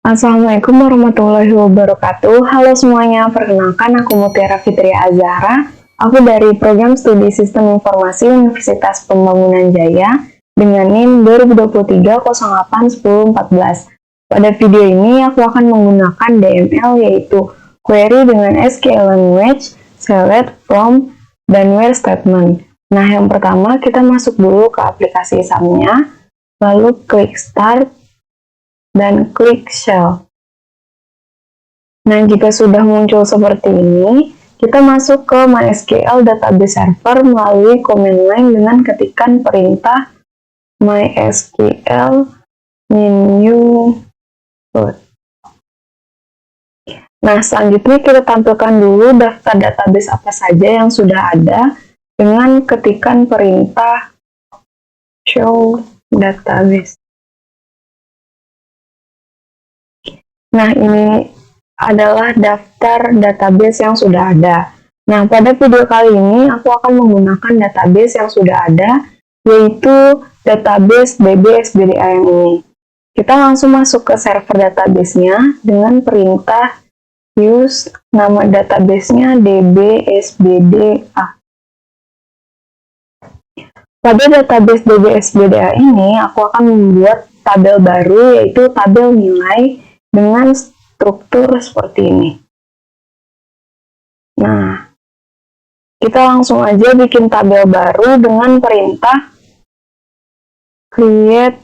Assalamualaikum warahmatullahi wabarakatuh. Halo semuanya, perkenalkan aku Mutiara Fitri Azhara. Aku dari Program Studi Sistem Informasi Universitas Pembangunan Jaya dengan NIM 2023-08-1014. Pada video ini aku akan menggunakan DML yaitu query dengan SQL language, select, from, dan where statement. Nah, yang pertama kita masuk dulu ke aplikasi SAM-nya, lalu klik start, dan klik shell. Nah, jika sudah muncul seperti ini, kita masuk ke MySQL database server melalui command line dengan ketikan perintah MySQL new root. Nah, selanjutnya kita tampilkan dulu daftar database apa saja yang sudah ada dengan ketikan perintah show database. Nah, ini adalah daftar database yang sudah ada. Nah, pada video kali ini aku akan menggunakan database yang sudah ada, yaitu database DB-SBDA yang ini. Kita langsung masuk ke server database-nya dengan perintah use nama database-nya DB-SBDA. Pada database DB-SBDA ini, aku akan membuat tabel baru, yaitu tabel nilai dengan struktur seperti ini. Nah, kita langsung aja bikin tabel baru dengan perintah create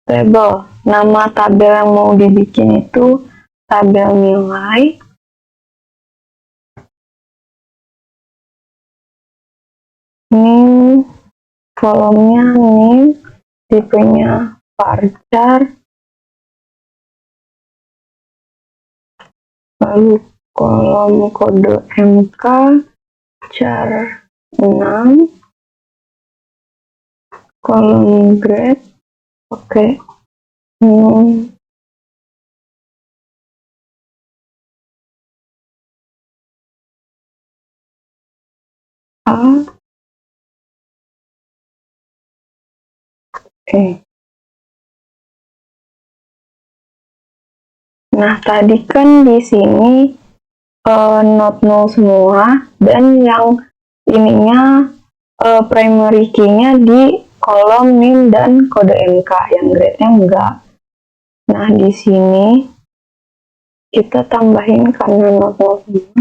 table. Nama tabel yang mau dibikin itu tabel nilai. Ini kolomnya nih, tipenya varchar. Lalu kolom kode MK char 6, kolom grade, oke. A, E. Nah, tadi kan di sini not null semua, dan yang ininya primary key-nya di kolom NIM dan kode MK, yang grade-nya enggak. Nah, di sini kita tambahin karena not null semua.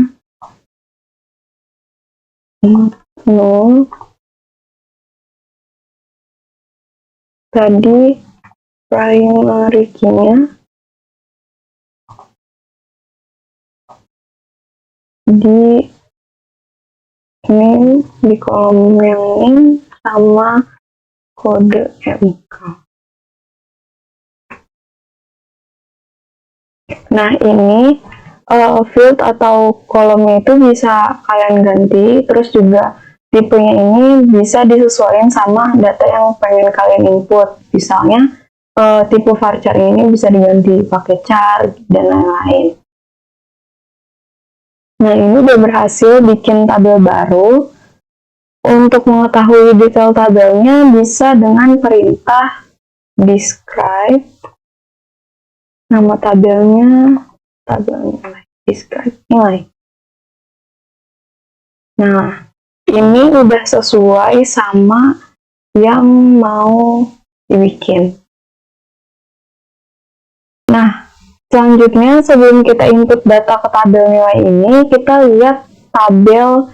Not null. Tadi primary key-nya di NIM, di kolom yang NIM sama kode MK. Nah, ini field atau kolomnya itu bisa kalian ganti, terus juga tipenya ini bisa disesuaikan sama data yang pengen kalian input. Misalnya tipe varchar ini bisa diganti pakai char dan lain-lain. Nah, ini udah berhasil bikin tabel baru. Untuk mengetahui detail tabelnya bisa dengan perintah describe. Nama tabelnya tabel nilai, describe nilai. Nah, ini udah sesuai sama yang mau dibikin. Nah, selanjutnya sebelum kita input data ke tabel nilai ini, kita lihat tabel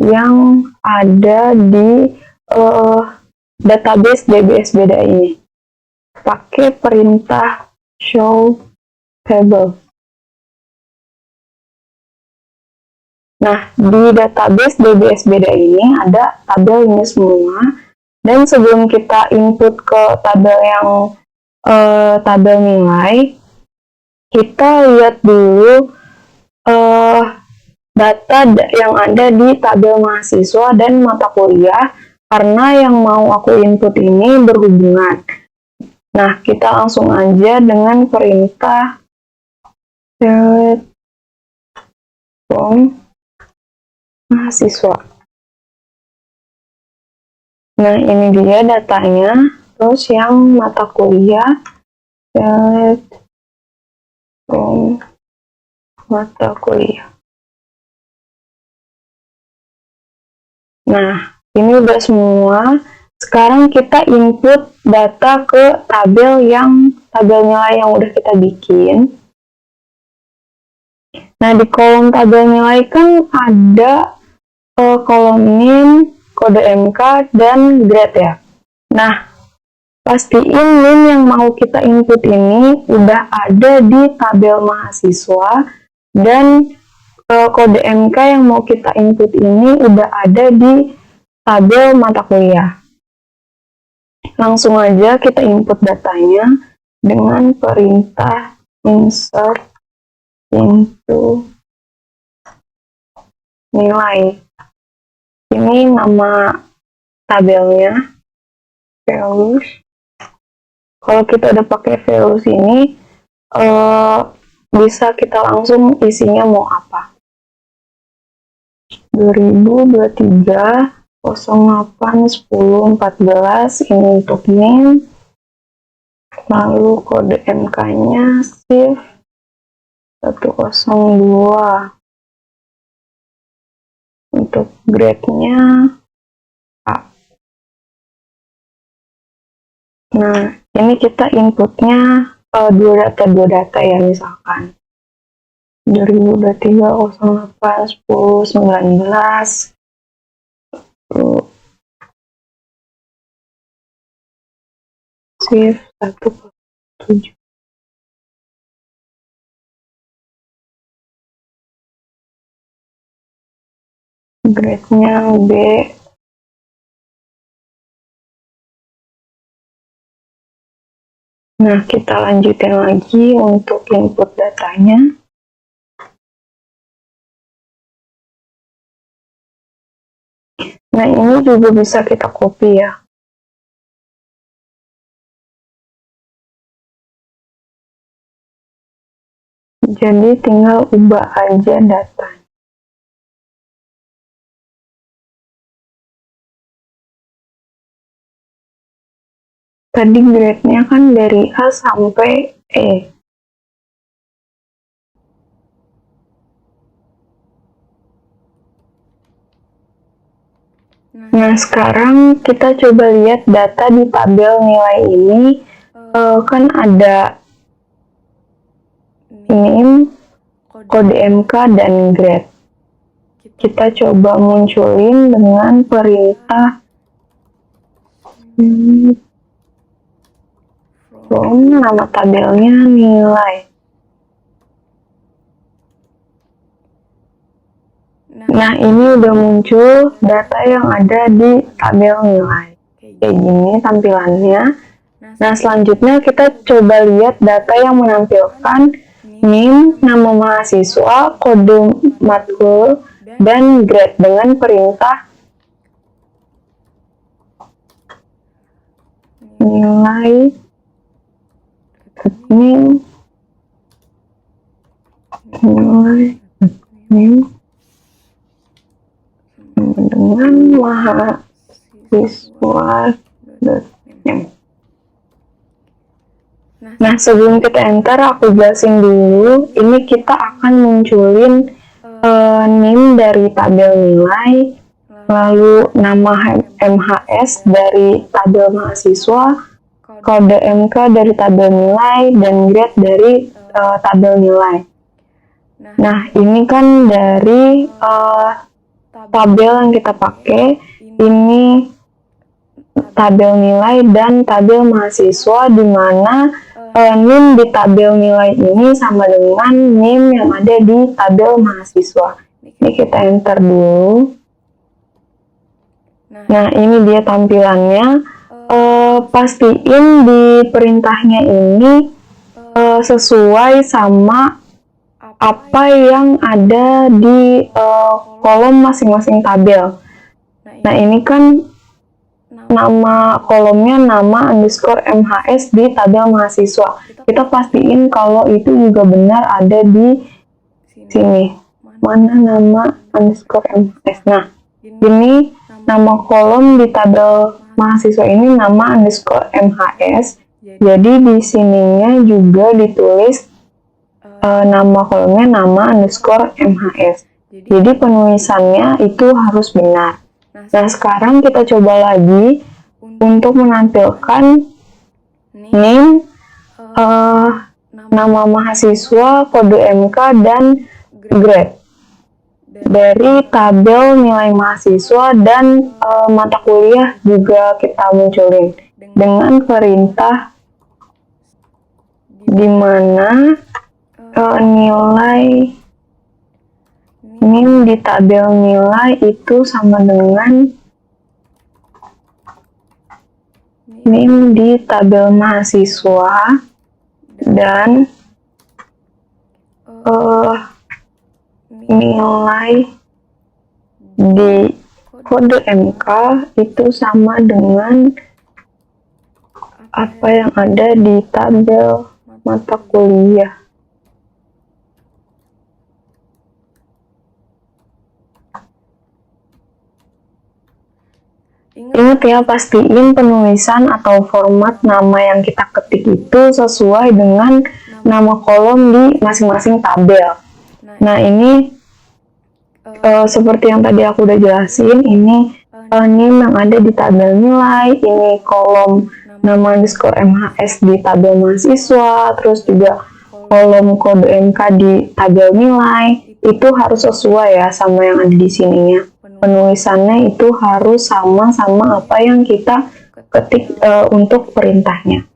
yang ada di database DB-SBDA ini. Pakai perintah show table. Nah, di database DB-SBDA ini ada tabel ini semua, dan sebelum kita input ke tabel yang tabel nilai, kita lihat dulu data yang ada di tabel mahasiswa dan mata kuliah, karena yang mau aku input ini berhubungan. Nah, kita langsung aja dengan perintah select from mahasiswa. Nah, ini dia datanya. Terus yang mata kuliah select from mata kuliah. Nah, ini udah semua. Sekarang kita input data ke tabel nilai yang udah kita bikin. Nah, di kolom tabel nilai kan ada kolom NIM, kode MK, dan grade ya. Nah, pastiin NIM yang mau kita input ini udah ada di tabel mahasiswa, dan kode MK yang mau kita input ini udah ada di tabel mata kuliah. Langsung aja kita input datanya dengan perintah insert into nilai. Ini nama tabelnya, values. Kalau kita udah pakai values ini, bisa kita langsung isinya mau apa. 2023 08 10 14 ini untuk NIM, lalu kode MK-nya shift 102, untuk grade-nya A. Nah, ini kita inputnya dua data ya, misalkan 2023 08 10 19 shift 107. Grade-nya B. Nah, kita lanjutin lagi untuk input datanya. Nah, ini juga bisa kita copy ya. Jadi tinggal ubah aja data. Tadi grade-nya kan dari A sampai E. Nah, sekarang kita coba lihat data di tabel nilai ini. Kan ada NIM, kode MK, dan grade. Kita coba munculin dengan perintah from nama tabelnya nilai. Nah, ini udah muncul data yang ada di tabel nilai. Kayak gini tampilannya. Nah, selanjutnya kita coba lihat data yang menampilkan NIM, nama mahasiswa, kode matkul, dan grade dengan perintah nilai NIM dengan mahasiswa.NIM. Nah, sebelum kita enter, aku jelasin dulu. Ini kita akan munculin NIM dari tabel nilai, lalu nama MHS dari tabel mahasiswa, kode MK dari tabel nilai, dan grade dari tabel nilai. Nah, ini kan dari tabel yang kita pakai. Ini tabel nilai dan tabel mahasiswa, di mana NIM di tabel nilai ini sama dengan NIM yang ada di tabel mahasiswa. Ini kita enter dulu. Nah, ini dia tampilannya. Pastiin di perintahnya ini sesuai sama apa yang ada di kolom masing-masing tabel. Nah, ini kan nama kolomnya nama underscore MHS di tabel mahasiswa. Kita pastiin kalau itu juga benar ada di sini. Mana nama underscore MHS? Nah, ini nama kolom di tabel mahasiswa ini nama underscore MHS. Jadi di sininya juga ditulis nama kolomnya nama underscore MHS. Jadi penulisannya itu harus benar. Nah, sekarang kita coba lagi untuk menampilkan name, nama mahasiswa, kode MK, dan grade dari tabel nilai mahasiswa dan mata kuliah juga kita munculin dengan perintah di mana nilai NIM di tabel nilai itu sama dengan NIM di tabel mahasiswa dan nilai di kode MK itu sama dengan apa yang ada di tabel mata kuliah. Ingat ya, pastiin penulisan atau format nama yang kita ketik itu sesuai dengan nama kolom di masing-masing tabel. Nah, ini seperti yang tadi aku udah jelasin, ini NIM yang ada di tabel nilai, ini kolom nama underscore MHS di tabel mahasiswa, terus juga kolom kode MK di tabel nilai, itu harus sesuai ya sama yang ada di sininya. Penulisannya itu harus sama-sama apa yang kita ketik untuk perintahnya.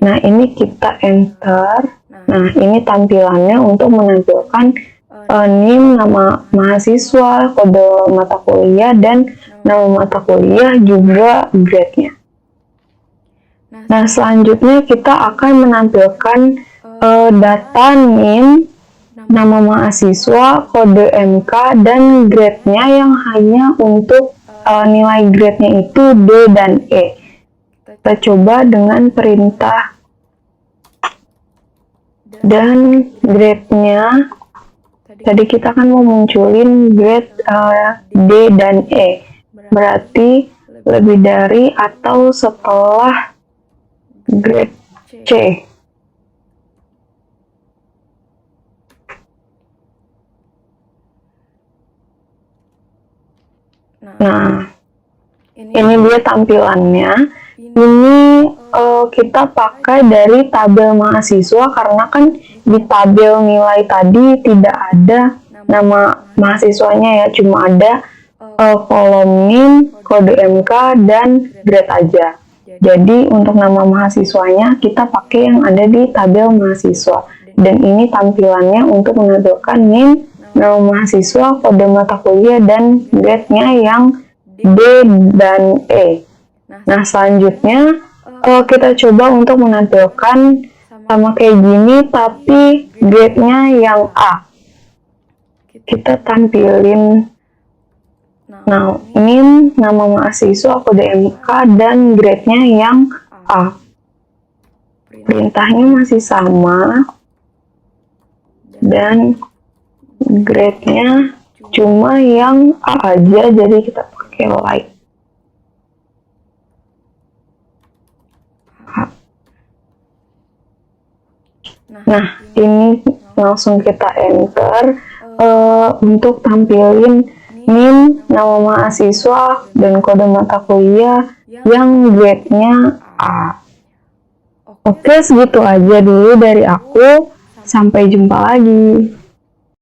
Nah, ini kita enter. Nah, ini tampilannya untuk menampilkan NIM, nama mahasiswa, kode mata kuliah, dan nama mata kuliah juga grade-nya. Nah, selanjutnya kita akan menampilkan data NIM, nama mahasiswa, kode MK, dan grade-nya yang hanya untuk nilai grade-nya itu D dan E. Kita coba dengan perintah dan grade-nya. Tadi kita kan mau munculin grade D dan E. Berarti lebih dari atau setelah grade C. Nah, ini dia tampilannya. Ini kita pakai dari tabel mahasiswa karena kan di tabel nilai tadi tidak ada nama mahasiswanya ya, cuma ada kolom NIM, kode MK, dan grade aja. Jadi untuk nama mahasiswanya kita pakai yang ada di tabel mahasiswa. Dan ini tampilannya untuk menampilkan NIM, nama mahasiswa, kode mata kuliah, dan grade-nya yang D dan E. Nah, selanjutnya kita coba untuk menampilkan sama kayak gini tapi grade-nya yang A. Kita tampilin NIM, nama mahasiswa, kode MK, dan grade-nya yang A. Perintahnya masih sama dan grade-nya cuma yang A aja, jadi kita pakai like. Nah, ini langsung kita enter untuk tampilin NIM, nama mahasiswa, dan kode mata kuliah yang grade-nya A. Oke, segitu aja dulu dari aku. Sampai jumpa lagi.